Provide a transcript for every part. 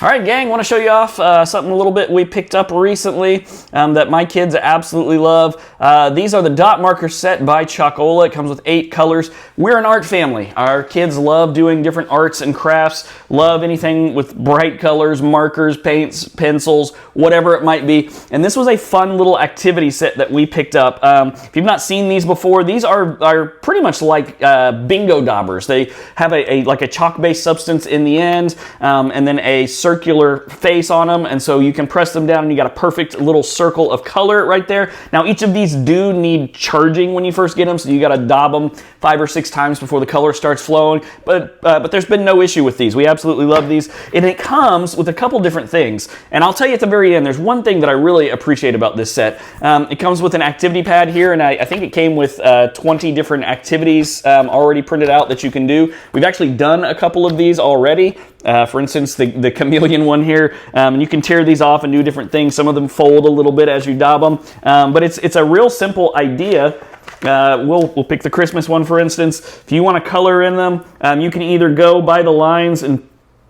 All right, gang, want to show you off something a little bit we picked up recently that my kids absolutely love. These are the dot marker set by Chalkola. It comes with 8 colors. We're an art family. Our kids love doing different arts and crafts, love anything with bright colors, markers, paints, pencils, whatever it might be. And this was a fun little activity set that we picked up. If you've not seen these before, these are pretty much like bingo daubers. They have like a chalk-based substance in the end, and then a circular face on them, and so you can press them down and you got a perfect little circle of color right there. Now each of these do need charging when you first get them, so you got to daub them 5 or 6 times before the color starts flowing, but there's been no issue with these. We absolutely love these, and it comes with a couple different things, and I'll tell you at the very end, there's one thing that I really appreciate about this set. It comes with an activity pad here, and I think it came with 20 different activities already printed out that you can do. We've actually done a couple of these already. For instance, the chameleon one here, and you can tear these off and do different things. Some of them fold a little bit as you daub them, but it's a real simple idea. We'll pick the Christmas one, for instance. If you want to color in them, you can either go by the lines and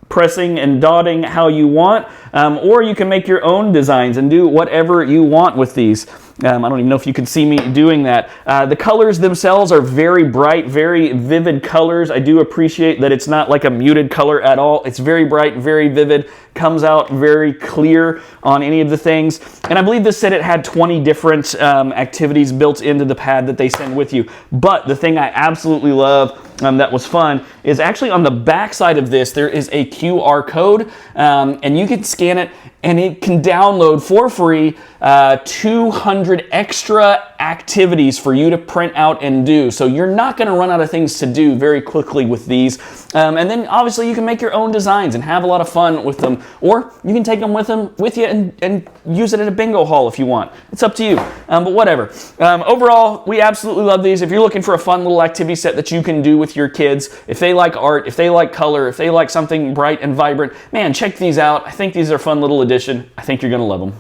pressing and dotting how you want, or you can make your own designs and do whatever you want with these. I don't even know if you can see me doing that. The colors themselves are very bright, very vivid colors. I do appreciate that it's not like a muted color at all. It's very bright, very vivid, comes out very clear on any of the things. And I believe this set it had 20 different activities built into the pad that they send with you. But the thing I absolutely love that was fun is actually on the back side of this, there is a QR code, and you can scan it and it can download for free 200 extra activities for you to print out and do. So you're not going to run out of things to do very quickly with these. And then obviously you can make your own designs and have a lot of fun with them, or you can take them with you and use it at a bingo hall if you want. It's up to you, but whatever. Overall, we absolutely love these. If you're looking for a fun little activity set that you can do with your kids, if they like art, if they like color, if they like something bright and vibrant, man, check these out. I think these are a fun little addition. I think you're going to love them.